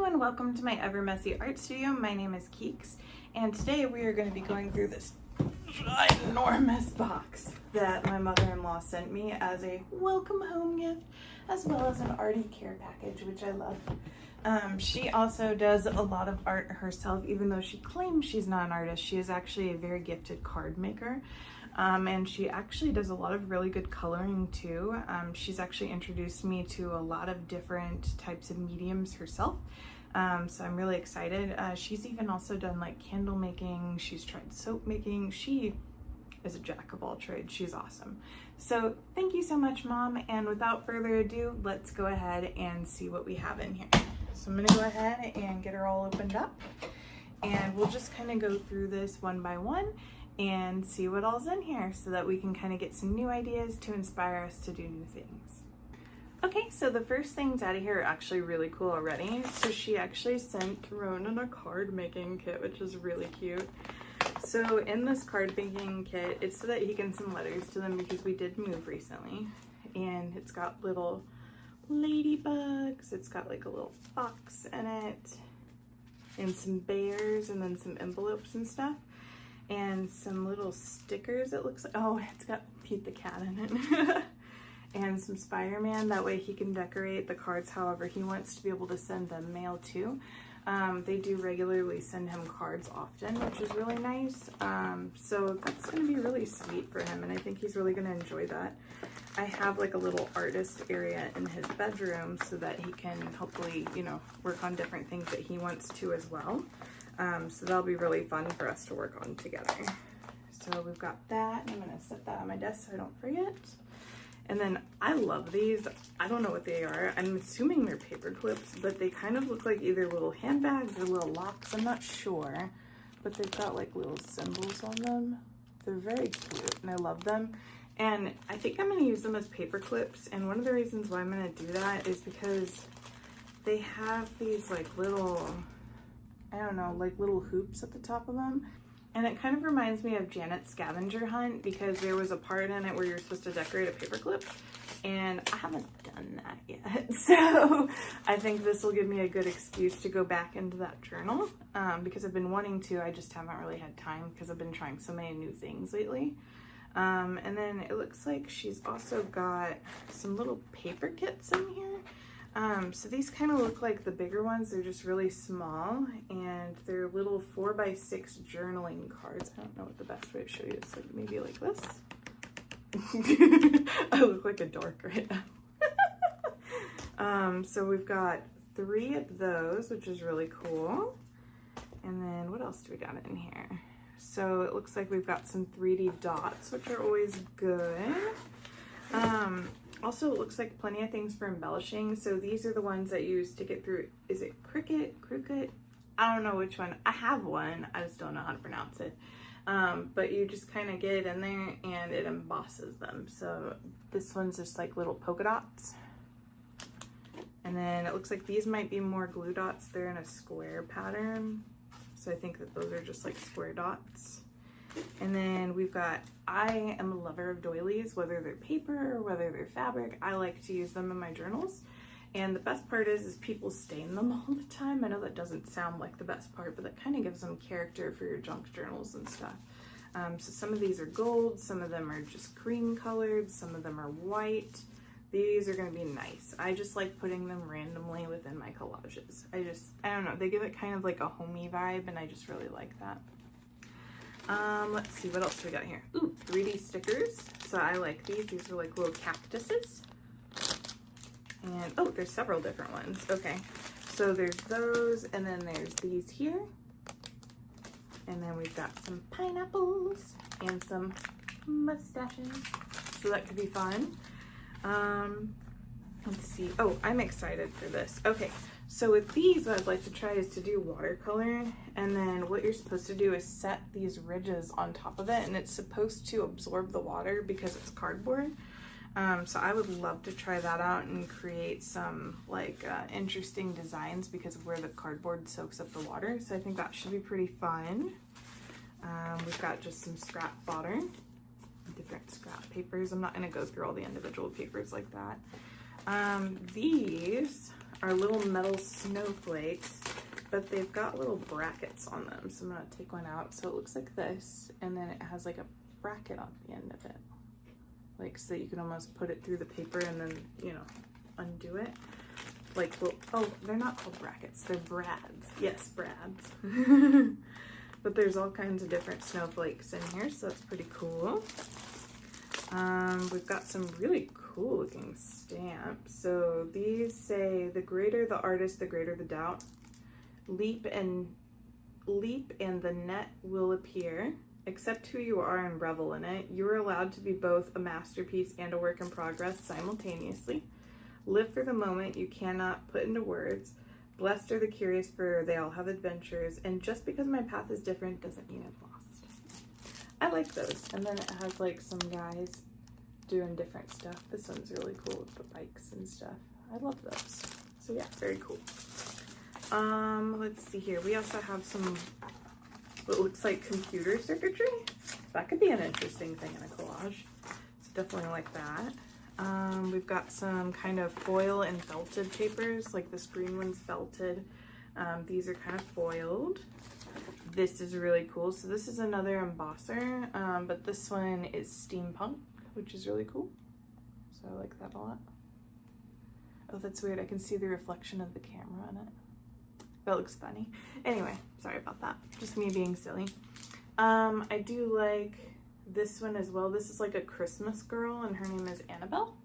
everyone, welcome to my Ever Messy Art Studio. My name is Keeks, and today we are going to be going through this enormous box that my mother-in-law sent me as a welcome home gift, as well as an Arty care package, which I love. She also does a lot of art herself, even though she claims she's not an artist. She is actually a very gifted card maker. And she actually does a lot of really good coloring too. She's actually introduced me to a lot of different types of mediums herself. So I'm really excited. She's even also done like candle making. She's tried soap making. She is a jack of all trades. She's awesome. So thank you so much, Mom. And without further ado, let's go ahead and see what we have in here. So I'm gonna go ahead and get her all opened up, and we'll just kind of go through this one by one and see what all's in here so that we can kind of get some new ideas to inspire us to do new things. Okay, so the first things out of here are actually really cool already. So she actually sent Ronan a card making kit, which is really cute. So in this card making kit, it's so that he can send letters to them because we did move recently. And it's got little ladybugs, it's got like a little fox in it, and some bears, and then some envelopes and stuff. And some little stickers, it looks like. Oh, it's got Pete the cat in it. And some Spider-Man, that way he can decorate the cards however he wants to be able to send them mail too. They do regularly send him cards often, which is really nice. So that's gonna be really sweet for him, and I think he's really gonna enjoy that. I have like a little artist area in his bedroom so that he can hopefully, you know, work on different things that he wants to as well. So that'll be really fun for us to work on together. So we've got that, and I'm gonna set that on my desk so I don't forget. And then I love these. I don't know what they are. I'm assuming they're paper clips, but they kind of look like either little handbags or little locks. I'm not sure, but they've got like little symbols on them. They're very cute and I love them. And I think I'm gonna use them as paper clips. And one of the reasons why I'm gonna do that is because they have these like little, I don't know, like little hoops at the top of them. And it kind of reminds me of Janet's scavenger hunt, because there was a part in it where you're supposed to decorate a paperclip, and I haven't done that yet. So I think this will give me a good excuse to go back into that journal, because I've been wanting to, I just haven't really had time because I've been trying so many new things lately. And then it looks like she's also got some little paper kits in here. So these kind of look like the bigger ones. They're just really small, and they're little 4x6 journaling cards. I don't know what the best way to show you this. Like maybe like this. I look like a dork right now. So we've got 3 of those, which is really cool. And then what else do we got in here? So it looks like we've got some 3D dots, which are always good. Also, it looks like plenty of things for embellishing. So these are the ones that you stick it through. Is it Cricut? I don't know which one. I have one. I just don't know how to pronounce it. But you just kind of get it in there and it embosses them. So this one's just like little polka dots. And then it looks like these might be more glue dots. They're in a square pattern. So I think that those are just like square dots. And then we've got, I am a lover of doilies, whether they're paper or whether they're fabric. I like to use them in my journals. And the best part is people stain them all the time. I know that doesn't sound like the best part, but that kind of gives them character for your junk journals and stuff. So some of these are gold, some of them are just cream colored, some of them are white. These are going to be nice. I just like putting them randomly within my collages. I don't know, they give it kind of like a homey vibe, and I just really like that. Let's see, what else we got here? Ooh, 3D stickers. So I like these. These are like little cactuses. And, oh, there's several different ones. Okay, so there's those, and then there's these here. And then we've got some pineapples and some mustaches. So that could be fun. Let's see. Oh, I'm excited for this. Okay, so with these, what I'd like to try is to do watercolor, and then what you're supposed to do is set these ridges on top of it, and it's supposed to absorb the water because it's cardboard. So I would love to try that out and create some like interesting designs because of where the cardboard soaks up the water. So I think that should be pretty fun. We've got just some scrap fodder, different scrap papers. I'm not going to go through all the individual papers like that. These are little metal snowflakes, but they've got little brackets on them. So I'm gonna take one out. So it looks like this, and then it has like a bracket on the end of it. Like, so that you can almost put it through the paper and then, you know, undo it. Like, well, oh, they're not called brackets, they're brads. Yes, brads. But there's all kinds of different snowflakes in here, so that's pretty cool. We've got some really cool looking stamps. So these say, the greater the artist, the greater the doubt. Leap and the net will appear. Accept who you are and revel in it. You are allowed to be both a masterpiece and a work in progress simultaneously. Live for the moment you cannot put into words. Blessed are the curious, for they all have adventures. And just because my path is different doesn't mean I'm lost. I like those. And then it has like some guys doing different stuff. This one's really cool with the bikes and stuff. I love those. So yeah, very cool. Let's see here. We also have some what looks like computer circuitry. That could be an interesting thing in a collage. So definitely like that. We've got some kind of foil and felted papers, like this green one's felted. These are kind of foiled. This is really cool. So this is another embosser, but this one is steampunk, which is really cool. So I like that a lot. Oh, that's weird. I can see the reflection of the camera on it. That looks funny. Anyway, sorry about that. Just me being silly. I do like this one as well. This is like a Christmas girl, and her name is Annabelle.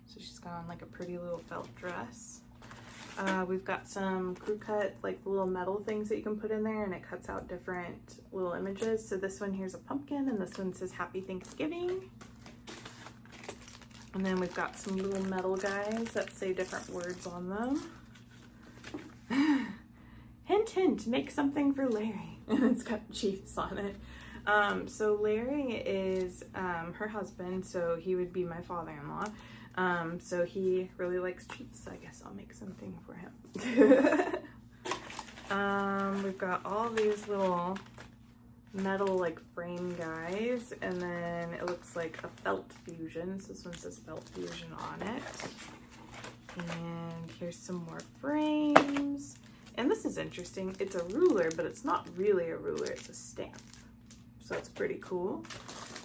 So she's got on like a pretty little felt dress. We've got some crew cut, like little metal things that you can put in there, and it cuts out different little images. So this one here's a pumpkin, and this one says Happy Thanksgiving. And then we've got some little metal guys that say different words on them. Hint, hint, make something for Larry. And it's got Chiefs on it. So Larry is her husband, so he would be my father-in-law. So he really likes Chiefs, so I guess I'll make something for him. We've got all these little metal like frame guys, and then it looks like a felt fusion. So this one says felt fusion on it. And here's some more frames. And this is interesting. It's a ruler, but it's not really a ruler, it's a stamp. So it's pretty cool.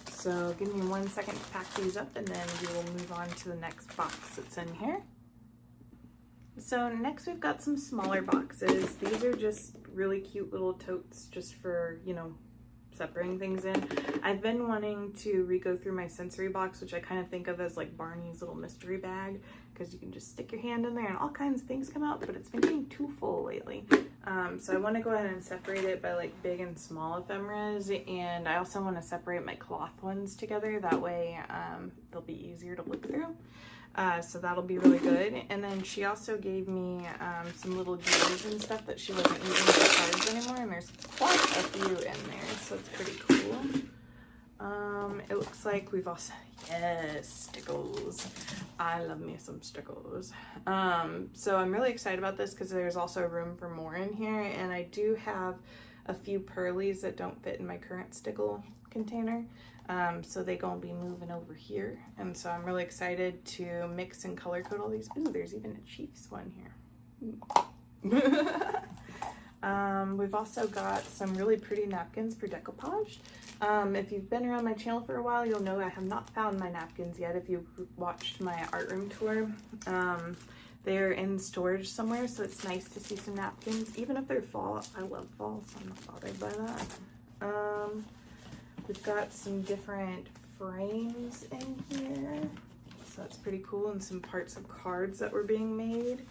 So give me 1 second to pack these up, and then we will move on to the next box that's in here. So next we've got some smaller boxes. These are just really cute little totes just for, you know, separating things in. I've been wanting to re-go through my sensory box, which I kind of think of as like Barney's little mystery bag, because you can just stick your hand in there and all kinds of things come out, but it's been getting too full lately. So I want to go ahead and separate it by like big and small ephemeras, and I also want to separate my cloth ones together. That way they'll be easier to look through. So that'll be really good. And then she also gave me some little gears and stuff that she wasn't using for cards anymore, and there's quite a few in there, so it's pretty cool. It looks like we've also, yes, stickles. I love me some stickles. So I'm really excited about this because there's also room for more in here, and I do have a few pearlies that don't fit in my current stickle container. So they gonna be moving over here, and so I'm really excited to mix and color code all these. Ooh, there's even a Chiefs one here. We've also got some really pretty napkins for decoupage. If you've been around my channel for a while, you'll know I have not found my napkins yet. If you watched my art room tour, they're in storage somewhere, so it's nice to see some napkins, even if they're fall. I love fall, so I'm not bothered by that. We've got some different frames in here, so that's pretty cool, and some parts of cards that were being made.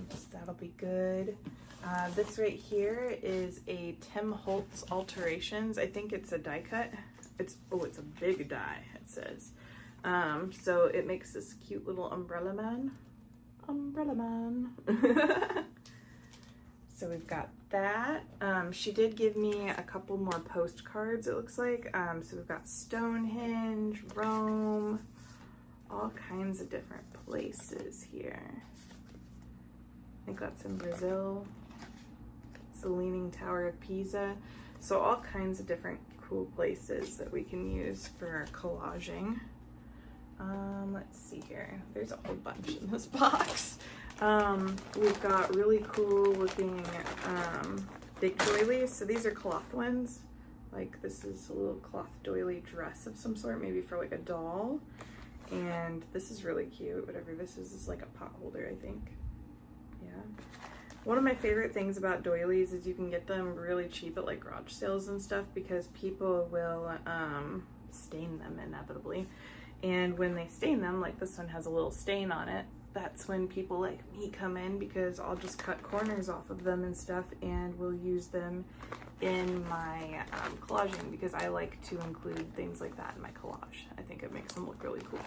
So that'll be good. This right here is a Tim Holtz Alterations. I think it's a die cut. It's a big die, it says. So it makes this cute little umbrella man. Umbrella man. So we've got that. She did give me a couple more postcards, it looks like. So we've got Stonehenge, Rome, all kinds of different places here. I think that's in Brazil. It's the Leaning Tower of Pisa. So all kinds of different cool places that we can use for collaging. Let's see here. There's a whole bunch in this box. We've got really cool looking big doilies. So these are cloth ones. Like this is a little cloth doily dress of some sort, maybe for like a doll. And this is really cute. Whatever this is like a pot holder, I think. Yeah. One of my favorite things about doilies is you can get them really cheap at like garage sales and stuff because people will stain them inevitably. And when they stain them, like this one has a little stain on it, that's when people like me come in because I'll just cut corners off of them and stuff and we'll use them in my collaging because I like to include things like that in my collage. I think it makes them look really cool.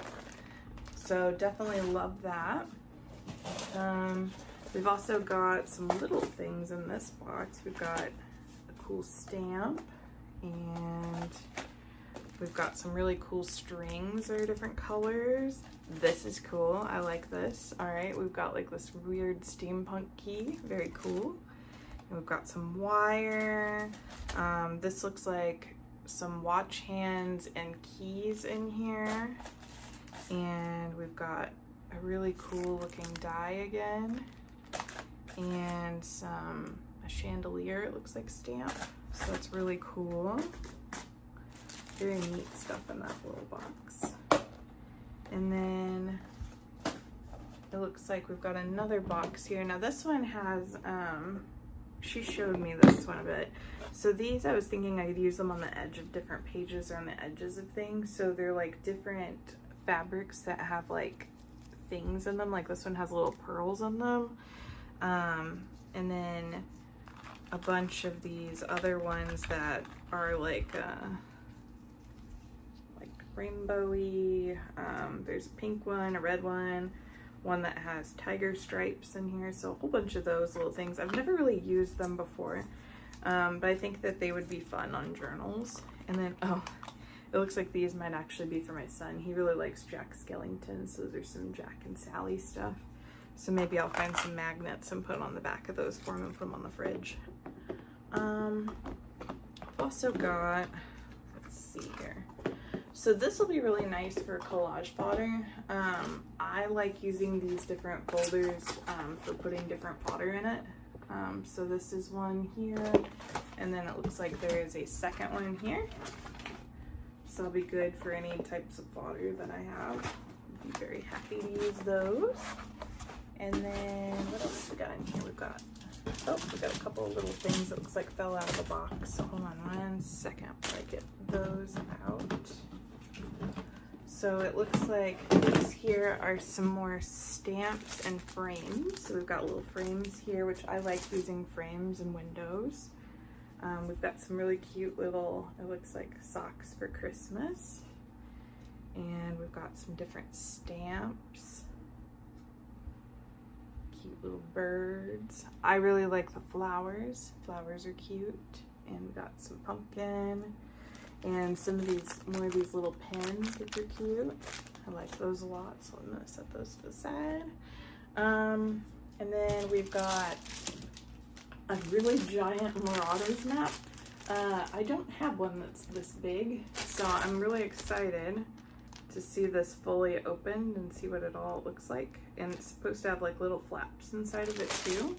So definitely love that. We've also got some little things in this box. We've got a cool stamp and we've got some really cool strings that are different colors. This is cool. I like this. All right, we've got like this weird steampunk key. Very cool. And we've got some wire. This looks like some watch hands and keys in here. And we've got a really cool looking die again. And a chandelier, it looks like stamp. So it's really cool. Very neat stuff in that little box. And then it looks like we've got another box here. Now this one has, she showed me this one a bit. So these, I was thinking I could use them on the edge of different pages or on the edges of things. So they're like different fabrics that have like things in them. Like this one has little pearls on them. And then a bunch of these other ones that are like rainbowy. There's a pink one, a red one that has tiger stripes in here. So a whole bunch of those little things. I've never really used them before, but I think that they would be fun on journals. And then, oh, it looks like these might actually be for my son. He really likes Jack Skellington, so there's some Jack and Sally stuff. So maybe I'll find some magnets and put on the back of those for him and put them on the fridge. I've also got, let's see here. So this will be really nice for collage fodder. I like using these different folders for putting different fodder in it. So this is one here, and then it looks like there is a second one here. So it'll be good for any types of fodder that I have. I'd be very happy to use those. And then what else we got in here? We've got a couple of little things that looks like fell out of the box. So hold on one second before I get those out. So it looks like these here are some more stamps and frames. So we've got little frames here, which I like using frames and windows. We've got some really cute little, it looks like socks for Christmas. And we've got some different stamps. Cute little birds. I really like the flowers. Flowers are cute. And we got some pumpkin. And some of these, more of these little pins, which are cute. I like those a lot, so I'm gonna set those to the side. And then we've got a really giant Marauders map. I don't have one that's this big, so I'm really excited to see this fully opened and see what it all looks like. And it's supposed to have like little flaps inside of it too.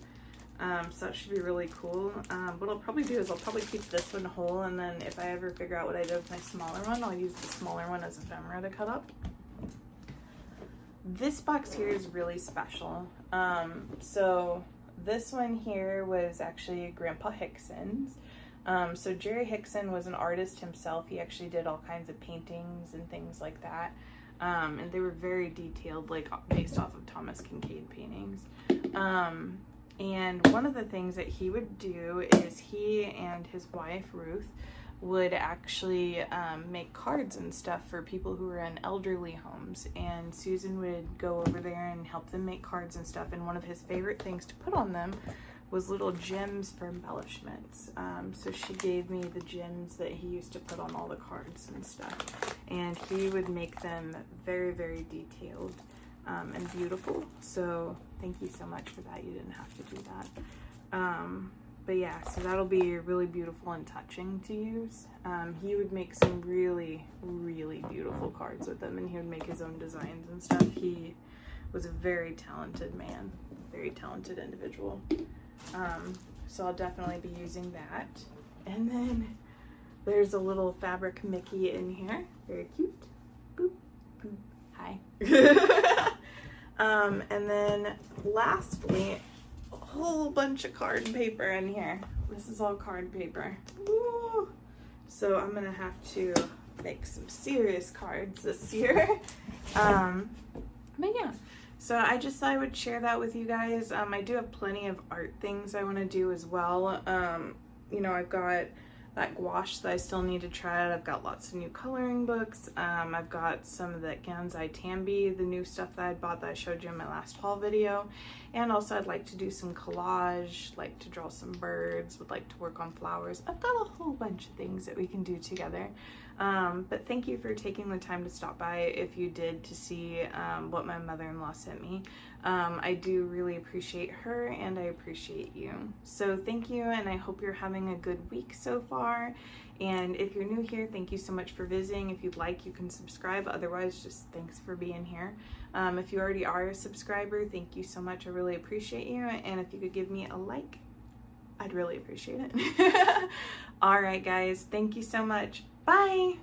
So that should be really cool. What I'll probably do is I'll probably keep this one whole, and then if I ever figure out what I did with my smaller one, I'll use the smaller one as ephemera to cut up. This box here is really special. So this one here was actually Grandpa Hickson's. So Jerry Hickson was an artist himself. He actually did all kinds of paintings and things like that. And they were very detailed, like based off of Thomas Kincaid paintings. And one of the things that he would do is he and his wife, Ruth, would actually make cards and stuff for people who were in elderly homes. And Susan would go over there and help them make cards and stuff. And one of his favorite things to put on them was little gems for embellishments. So she gave me the gems that he used to put on all the cards and stuff. And he would make them very, very detailed. And beautiful. So thank you so much for that. You didn't have to do that. But yeah, so that'll be really beautiful and touching to use. He would make some really, really beautiful cards with them, and he would make his own designs and stuff. He was a very talented man, very talented individual. So I'll definitely be using that. And then there's a little fabric Mickey in here. Very cute. Boop, boop. Hi. And then lastly, a whole bunch of card paper in here. This is all card paper. Woo. So I'm gonna have to make some serious cards this year. But yeah. So I just thought I would share that with you guys. I do have plenty of art things I want to do as well. You know, I've got that gouache that I still need to try out. I've got lots of new coloring books. I've got some of that Gansai Tambi, the new stuff that I bought that I showed you in my last haul video. And also I'd like to do some collage, like to draw some birds, would like to work on flowers. I've got a whole bunch of things that we can do together. But thank you for taking the time to stop by if you did, to see what my mother-in-law sent me. I do really appreciate her, and I appreciate you. So thank you, and I hope you're having a good week so far. And if you're new here, thank you so much for visiting. If you'd like, you can subscribe. Otherwise, just thanks for being here. If you already are a subscriber, thank you so much. I really appreciate you. And if you could give me a like, I'd really appreciate it. All right, guys. Thank you so much. Bye.